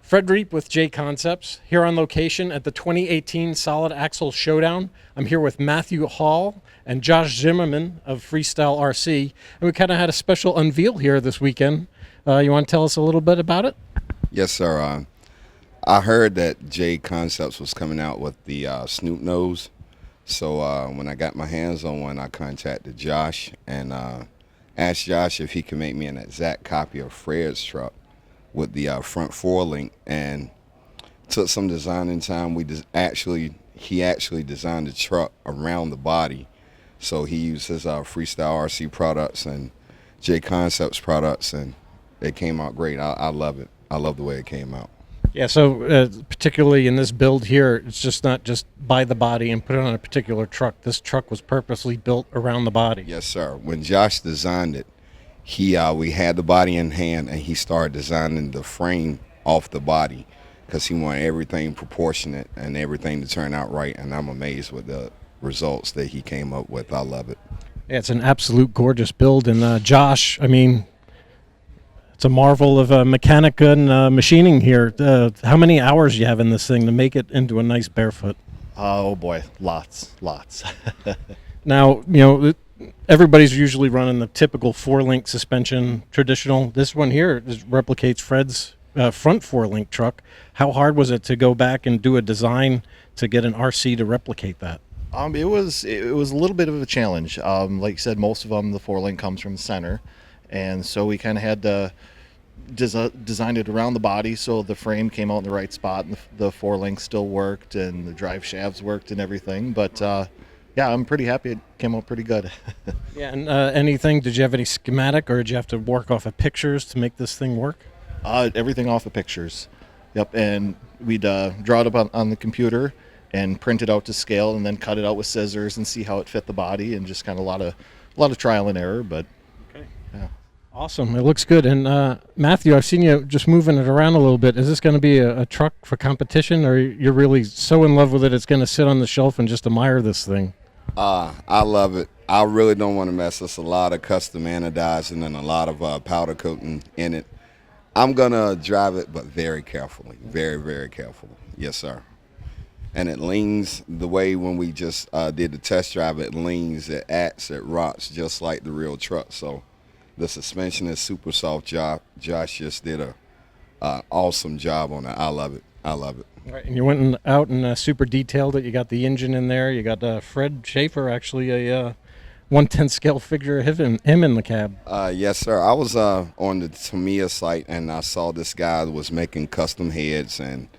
Fred Reep with JConcepts, here on location at the 2018 Solid Axle Showdown. I'm here with Matthew Hall and Josh Zimmerman of Freestyle RC, and we kind of had a special unveil here this weekend. You want to tell us a little bit about it? Yes, sir. I heard that JConcepts was coming out with the Snoop Nose, so when I got my hands on one, I contacted Josh and asked Josh if he could make me an exact copy of Fred's truck with the front forelink, and took some designing time. He actually designed the truck around the body, so he used his Freestyle RC products and JConcepts products, and it came out great. I love it. I love the way it came out. Yeah, so particularly in this build here, it's just not just buy the body and put it on a particular truck. This truck was purposely built around the body. Yes, sir. When Josh designed it, we had the body in hand, and he started designing the frame off the body because he wanted everything proportionate and everything to turn out right, and I'm amazed with the results that he came up with. I love it. Yeah, it's an absolute gorgeous build, and Josh, I mean, it's a marvel of mechanic and machining here. How many hours you have in this thing to make it into a nice barefoot? Oh boy, lots. Now, you know, everybody's usually running the typical four-link suspension, traditional. This one here replicates Fred's front four-link truck. How hard was it to go back and do a design to get an RC to replicate that? It was a little bit of a challenge. Like you said, most of them, the four-link comes from the center, and so we kind of had to design it around the body so the frame came out in the right spot, and the four-link still worked, and the drive shafts worked and everything. But yeah, I'm pretty happy it came out pretty good. Yeah, and did you have any schematic, or did you have to work off of pictures to make this thing work? Everything off of pictures. Yep, and we'd draw it up on the computer and print it out to scale, and then cut it out with scissors and see how it fit the body, and just kind of a lot of trial and error. But okay, yeah, awesome. It looks good. And Matthew, I've seen you just moving it around a little bit. Is this going to be a truck for competition, or you're really so in love with it it's going to sit on the shelf and just admire this thing? I love it. I really don't want to mess. It's a lot of custom anodizing and a lot of powder coating in it. I'm going to drive it, but very carefully, very, very carefully. Yes, sir. And it leans the way when we just did the test drive, it leans, it acts, it rocks just like the real truck. So the suspension is super soft. Josh just did a awesome job on it. I love it. I love it. Right, and you went out and super detailed it. You got the engine in there. You got Fred Shafer, actually a 1/10 scale figure of him in the cab. Yes, sir. I was on the Tamiya site, and I saw this guy that was making custom heads, and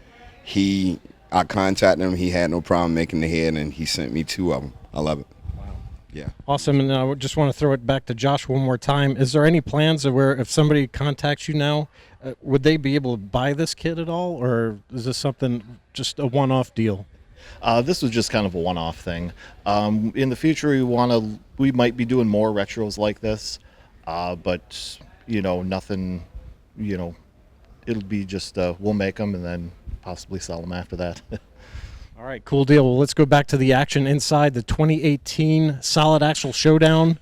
I contacted him. He had no problem making the head, and he sent me 2 of them. I love it. Wow. Yeah. Awesome. And I just want to throw it back to Josh one more time. Is there any plans of where if somebody contacts you now, would they be able to buy this kit at all, or is this something just a one-off deal? This was just kind of a one-off thing. In the future, we might be doing more retros like this, but nothing. It'll be just we'll make them and then possibly sell them after that. All right, cool deal. Well, let's go back to the action inside the 2018 Solid Axle Showdown.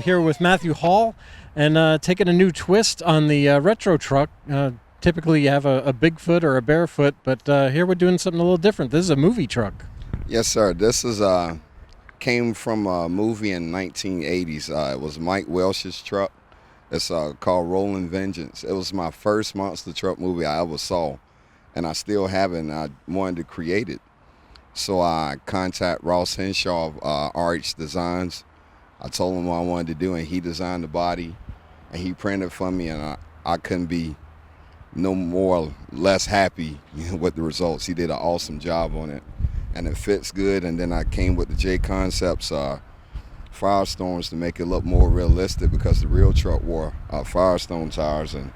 Here with Matthew Hall, and taking a new twist on the retro truck. Typically you have a Bigfoot or a Barefoot, but here we're doing something a little different. This is a movie truck. Yes, sir. This is came from a movie in 1980s. It was Mike Welch's truck. It's called Rolling Vengeance. It was my first monster truck movie I ever saw, and I still haven't. I wanted to create it. So I contact Ross Henshaw of RH Designs. I told him what I wanted to do, and he designed the body, and he printed for me, and I couldn't be less happy with the results. He did an awesome job on it, and it fits good. And then I came with the JConcepts Firestorms to make it look more realistic, because the real truck wore Firestone tires, and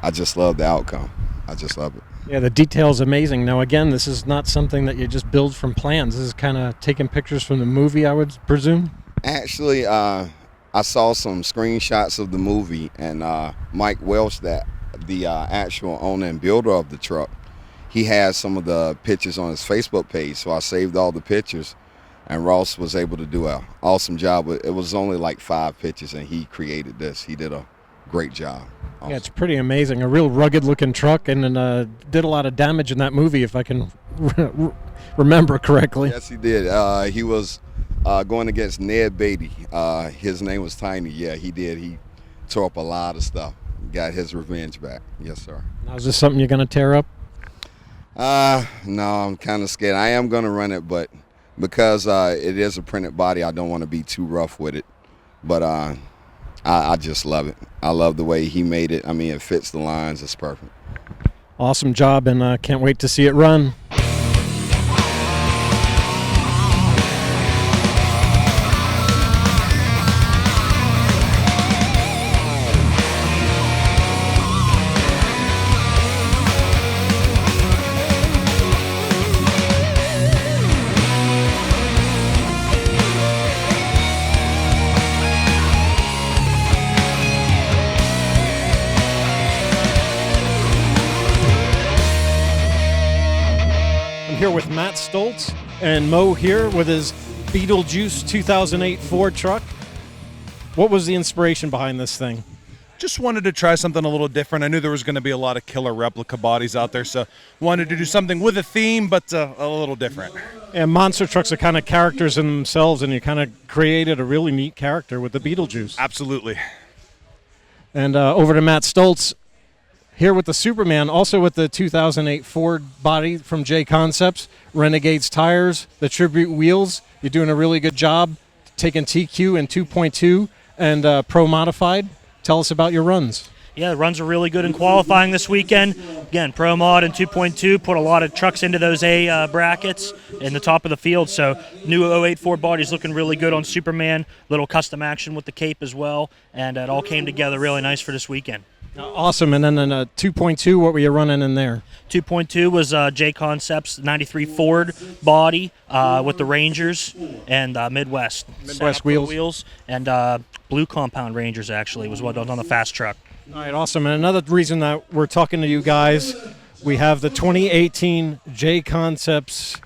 I just love the outcome. I just love it. Yeah, the detail's amazing. Now, again, this is not something that you just build from plans. This is kind of taking pictures from the movie, I would presume. Actually, I saw some screenshots of the movie, and Mike Welch, the actual owner and builder of the truck, he has some of the pictures on his Facebook page, so I saved all the pictures, and Ross was able to do an awesome job. It was only like 5 pictures, and he created this. He did a great job. Awesome. Yeah, it's pretty amazing. A real rugged-looking truck, and did a lot of damage in that movie, if I can remember correctly. Yes, he did. He was going against Ned Beatty. His name was Tiny. Yeah, he did. He tore up a lot of stuff. Got his revenge back. Yes, sir. Now, is this something you're going to tear up? No, I'm kind of scared. I am going to run it, but because it is a printed body, I don't want to be too rough with it. But I just love it. I love the way he made it. I mean, it fits the lines. It's perfect. Awesome job, and can't wait to see it run. Here with Matt Stoltz and Mo here with his Beetlejuice 2008 Ford truck. What was the inspiration behind this thing? Just wanted to try something a little different. I knew there was going to be a lot of killer replica bodies out there, so wanted to do something with a theme, but a little different. And monster trucks are kind of characters in themselves, and you kind of created a really neat character with the Beetlejuice. Absolutely. And over to Matt Stoltz here with the Superman, also with the 2008 Ford body from JConcepts, Renegades tires, the Tribute wheels. You're doing a really good job taking TQ and 2.2 and Pro Modified. Tell us about your runs. Yeah, the runs are really good in qualifying this weekend. Again, Pro Mod and 2.2 put a lot of trucks into those A brackets in the top of the field. So new 08 Ford body's looking really good on Superman. Little custom action with the cape as well. And it all came together really nice for this weekend. Awesome. And then in 2.2, what were you running in there? 2.2 was JConcepts 93 Ford body with the Rangers and Midwest wheels and blue compound Rangers actually was what was on the fast truck. All right, awesome. And another reason that we're talking to you guys, we have the 2018 JConcepts,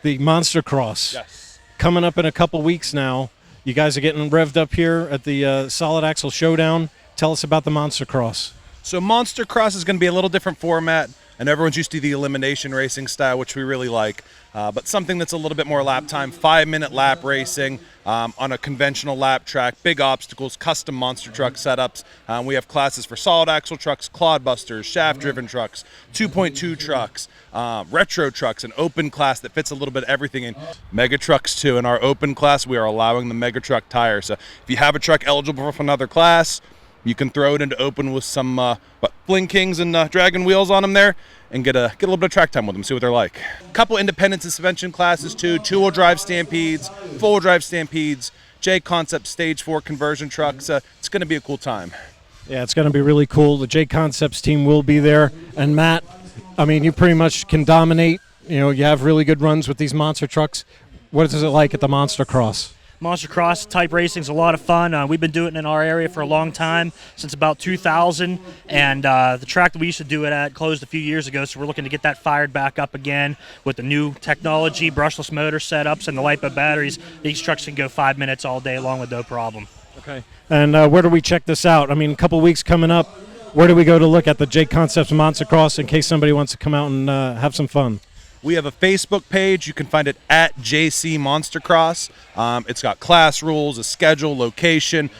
the Monster Cross. Yes. Coming up in a couple weeks now. You guys are getting revved up here at the Solid Axle Showdown. Tell us about the Monster Cross. So Monster Cross is going to be a little different format, and everyone's used to the elimination racing style, which we really like, but something that's a little bit more lap time, 5-minute lap racing on a conventional lap track, big obstacles, custom monster truck setups. We have classes for solid axle trucks, clodbusters, shaft-driven trucks, 2.2 trucks, retro trucks, an open class that fits a little bit of everything in. Mega trucks too. In our open class, we are allowing the mega truck tire. So if you have a truck eligible for another class, you can throw it into open with some Fling Kings and Dragon wheels on them there and get a little bit of track time with them, see what they're like. A couple independent suspension classes too, 2-wheel drive Stampedes, 4-wheel drive Stampedes, JConcepts Stage 4 conversion trucks. It's going to be a cool time. Yeah, it's going to be really cool. The JConcepts team will be there. And Matt, I mean, you pretty much can dominate. You know, you have really good runs with these monster trucks. What is it like at the Monster Cross? Monster Cross type racing is a lot of fun. We've been doing it in our area for a long time, since about 2000, and the track that we used to do it at closed a few years ago, so we're looking to get that fired back up again with the new technology, brushless motor setups, and the LiPo batteries. These trucks can go 5 minutes all day long with no problem. Okay. And where do we check this out? I mean, a couple weeks coming up, where do we go to look at the JConcepts Monster Cross in case somebody wants to come out and have some fun? We have a Facebook page. You can find it at JC Monster Cross. It's got class rules, a schedule, location,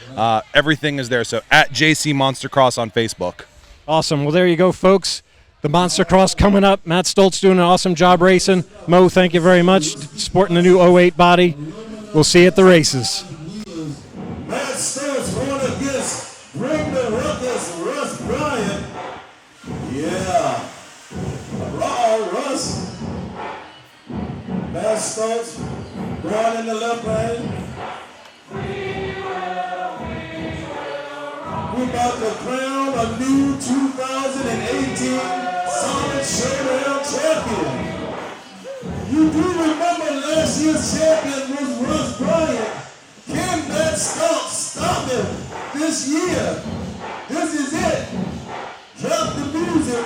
everything is there. So at JC Monster Cross on Facebook. Awesome. Well, there you go, folks. The Monster Cross coming up. Matt Stoltz doing an awesome job racing. Mo, thank you very much. Sporting the new 08 body. We'll see you at the races. Matt Stoltz going against Bring the Ruckus, Russ Bryant. Yeah. Russ. Matt Stoltz going in the left lane. We're about to crown a new 2018 Sonic Showdown champion. You do remember last year's champion was Russ Bryant. Can Matt Stoltz stop him this year? This is it. Drop the music.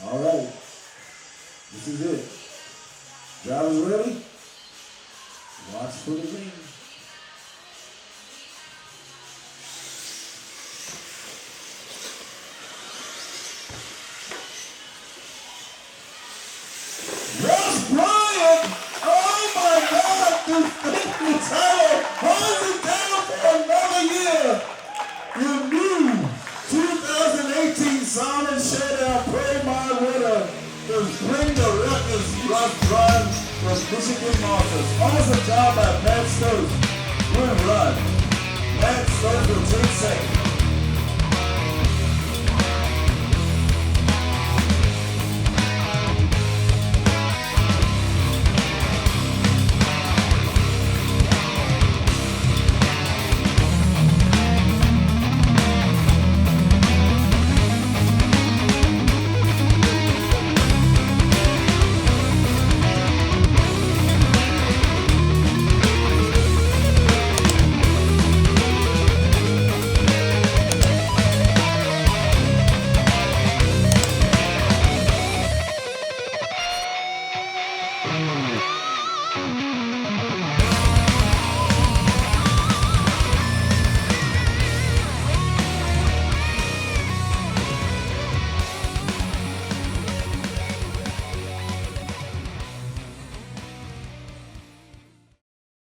All right. This is it. Drivers ready? Watch for the ring. Russ Bryant! Oh my God! The title holds it down for another year. Your new 2018 Sonic Showdown Pro-Mod winner is Bring the Ruckus, Russ Bryant from Michigan Monsters. Awesome job by Matt Stokes. Good run. Matt Stokes will take second.